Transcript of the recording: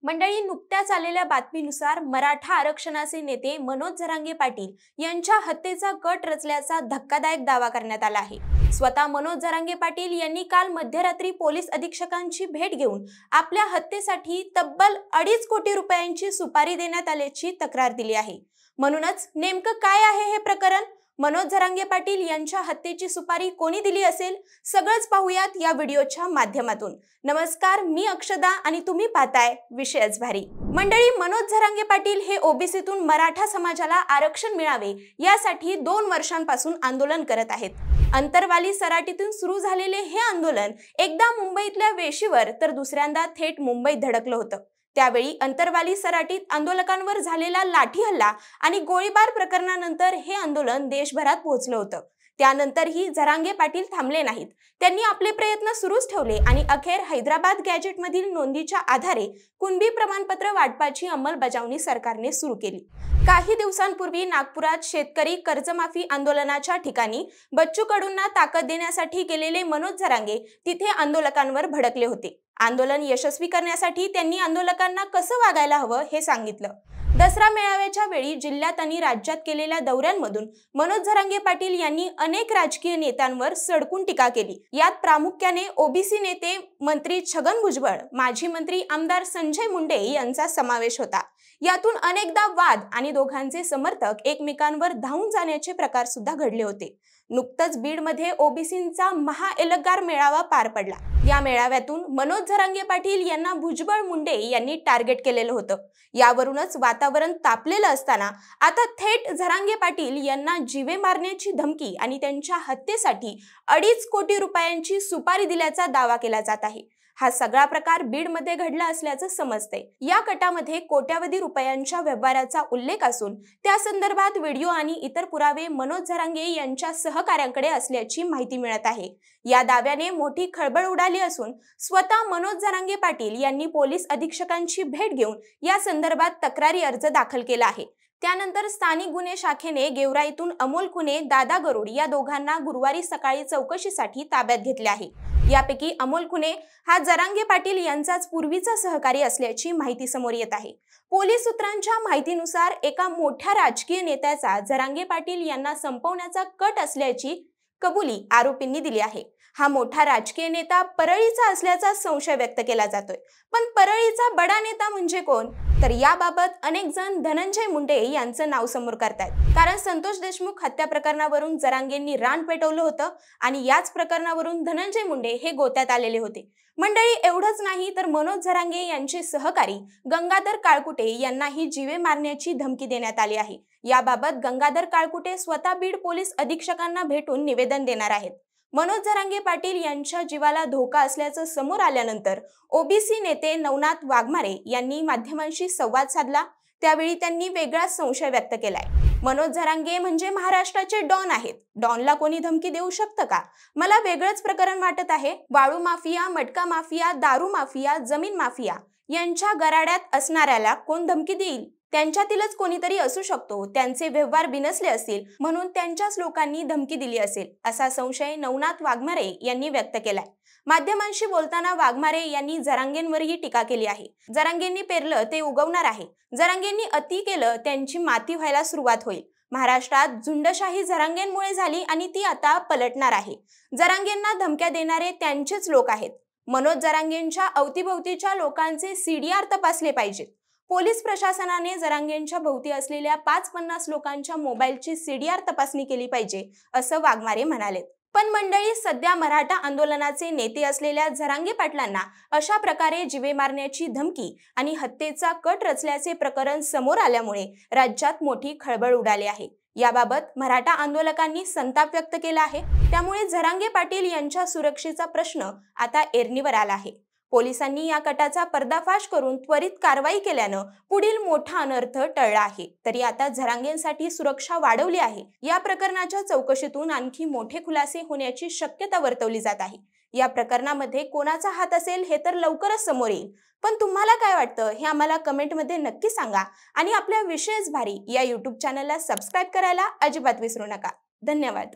मंडळी, नुकत्याच आलेल्या बातमीनुसार मराठा आरक्षणाचे नेते मनोज जरांगे पाटील यांच्या हत्येचा कट रचल्याचा धक्कादायक दावा करण्यात आला आहे। स्वतः मनोज जरांगे पाटील यांनी काल मध्यरात्री पोलीस अधीक्षकांची भेट घेऊन आपल्या हत्येसाठी तब्बल 2.5 कोटी रुपयांची सुपारी देण्यात आल्याची तक्रार दिली आहे। म्हणूनच नेमकं काय आहे हे प्रकरण, मनोज जरांगे पाटील यांच्या हत्येची सुपारी कोणी दिली असेल, सगळंच पाहूयात या व्हिडिओच्या माध्यमातून। नमस्कार, मी अक्षदा आणि तुम्ही पाहताय विषयच भारी। मंडळी, मनोज जरांगे पाटील हे ओबीसीतून मराठा समाजाला आरक्षण मिळावे यासाठी 2 वर्षांपासून आंदोलन करत आहेत। अंतरवाली सराटीतून सुरू झालेले हे आंदोलन एकदा मुंबईतल्या वेशीवर तर दुसऱ्यांदा थेट मुंबईत धडकलं होतं। त्यावेळी अंतरवाली सराटीत आंदोलकांवर झालेला लाठी हल्ला आणि गोळीबार प्रकरणानंतर हे आंदोलन देशभरात पोहोचलं होतं। त्यानंतरही जरांगे पाटील थांबले नाहीत। त्यांनी आपले प्रयत्न सुरूच ठेवले आणि अखेर हैदराबाद गॅजेटमधील नोंदीच्या आधारे कुणबी प्रमाणपत्र वाटपाची अंमलबजावणी सरकारने सुरू केली। काही दिवसांपूर्वी नागपुरात शेतकरी कर्जमाफी आंदोलनाच्या ठिकाणी बच्चू कडूंना ताकद देण्यासाठी गेलेले मनोज जरांगे तिथे आंदोलकांवर भडकले होते। आंदोलन यशस्वी करण्यासाठी त्यांनी आंदोलकांना कसं वागायला हवं हे सांगितलं। दसरा मेळाव्याच्या वेळी जिल्ह्यात आणि राज्यात केलेल्या दौऱ्यांमधून मनोज जरांगे पाटील यांनी अनेक राजकीय नेत्यांवर सडकून टीका केली। यात प्रामुख्याने ओबीसी नेते मंत्री छगन भुजबळ, माजी मंत्री आमदार संजय मुंडे यांचा समावेश होता। यातून अनेकदा वाद आणि दोघांचे समर्थक एकमेकांवर धावून जाण्याचे प्रकार सुद्धा घडले होते। नुकतंच बीडमध्ये ओबीसींचा महाएल्गार मेळावा पार पडला। या मेळाव्यातून मनोज जरांगे पाटील यांना भुजबळ मुंडे यांनी टार्गेट केलेलं होतं। यावरूनच वातावरण तापलेलं असताना आता थेट जरांगे पाटील यांना जीवे मारण्याची धमकी आणि त्यांच्या हत्येसाठी 2.5 कोटी रुपयांची सुपारी दिल्याचा दावा केला जात आहे। हा सगळा प्रकार बीडमध्ये घडला असल्याचं समजतंय। या कटामध्ये कोट्यावधी रुपयांच्या व्यवहाराचा उल्लेख असून त्या संदर्भात व्हिडिओ आणि इतर पुरावे मनोज जरांगे यांच्या सहकाऱ्यांकडे असल्याची माहिती मिळत आहे। या दाव्याने मोठी खळबळ उडाली असून स्वतः मनोज जरांगे पाटील यांनी पोलीस अधीक्षकांची भेट घेऊन या संदर्भात तक्रारी अर्ज दाखल केला आहे। त्यानंतर स्थानिक गुन्हे शाखेने गेवराईतून अमोल खुने, दादा गरुड या दोघांना गुरुवारी सकाळी चौकशीसाठी ताब्यात घेतले आहे। यापैकी अमोल खुने हा जरांगे पाटील यांचाच पूर्वीचा सहकारी असल्याची माहिती समोर येत आहे। पोलीस सूत्रांच्या माहितीनुसार एका मोठ्या राजकीय नेत्याचा जरांगे पाटील यांना संपवण्याचा कट असल्याची कबुली आरोपींनी दिली आहे। हा मोठा राजकीय नेता परळीचा असल्याचा संशय व्यक्त केला जातोय। पण परळीचा बडा नेता म्हणजे कोण, तर याबाबत अनेक जण धनंजय मुंडे यांचं नाव समोर करतात। कारण संतोष देशमुख हत्या प्रकरणावरून जरांगेंनी रान पेटवलं होतं आणि याच प्रकरणावरून धनंजय मुंडे हे गोत्यात आलेले होते। मंडळी, एवढंच नाही तर मनोज जरांगे यांचे सहकारी गंगाधर काळकुटे यांनाही जीवे मारण्याची धमकी देण्यात आली आहे। याबाबत गंगाधर काळकुटे स्वतः बीड पोलीस अधीक्षकांना भेटून निवेदन देणार आहेत। मनोज जरांगे पाटील यांच्या जीवाला धोका असल्याचं समोर आल्यानंतर ओबीसी नेते नवनाथ वाघमारे यांनी माध्यमांशी संवाद साधला। त्यावेळी त्यांनी वेगळाच संशय व्यक्त केलाय। मनोज जरांगे म्हणजे महाराष्ट्राचे डॉन आहेत। डॉनला कोणी धमकी देऊ शकतं का? मला वेगळंच प्रकरण वाटत आहे। वाळू माफिया, मटका माफिया, दारू माफिया, जमीन माफिया यांच्या गराड्यात असणाऱ्याला कोण धमकी देईल? त्यांच्यातीलच कोणीतरी असू शकतो। त्यांचे व्यवहार बिनसले असतील म्हणून त्यांच्याच लोकांनी धमकी दिली असेल, असा संशय नवनाथ वाघमारे यांनी व्यक्त केलाय। माध्यमांशी बोलताना वाघमारे यांनी जरांगेंवरही टीका केली आहे। जरांगेंनी पेरलं ते उगवणार आहे। जरांगेंनी अति केलं त्यांची माती व्हायला सुरुवात होईल। महाराष्ट्रात झुंडशाही जरांगेंमुळे झाली आणि ती आता पलटणार आहे। जरांगेंना धमक्या देणारे त्यांचेच लोक आहेत। मनोज जरांगेंच्या अवतीभोवतीच्या लोकांचे सीडीआर तपासले पाहिजेत। पोलीस प्रशासनाने जरांगेंच्या भोवती असलेल्या 5-50 लोकांच्या मोबाईलची सीडीआर तपासणी केली पाहिजे, असं वाघमारे म्हणाले। पण मंडळी, सध्या मराठा आंदोलनाचे नेते असलेल्या जरांगे पाटलांना अशा प्रकारे जीवे मारण्याची धमकी आणि हत्येचा कट रचल्याचे प्रकरण समोर आल्यामुळे राज्यात मोठी खळबळ उडाली आहे। याबाबत मराठा आंदोलकांनी संताप व्यक्त केला आहे। त्यामुळे जरांगे पाटील यांच्या सुरक्षेचा प्रश्न आता ऐरणीवर आला आहे। पोलिसांनी या कटाचा पर्दाफाश करून त्वरित कारवाई केल्यानं पुढील मोठा अनर्थ टळला आहे। तरी आता जरांगेंसाठी सुरक्षा वाढवली आहे। या प्रकरणाच्या चौकशीतून आणखी मोठे खुलासे होण्याची शक्यता वर्तवली जात आहे। या प्रकरणामध्ये कोणाचा हात असेल हे तर लवकरच समोर येईल। पण तुम्हाला काय वाटतं हे आम्हाला कमेंटमध्ये नक्की सांगा आणि आपल्या विषयच भारी या YouTube चॅनलला सबस्क्राईब करायला अजिबात विसरू नका। धन्यवाद।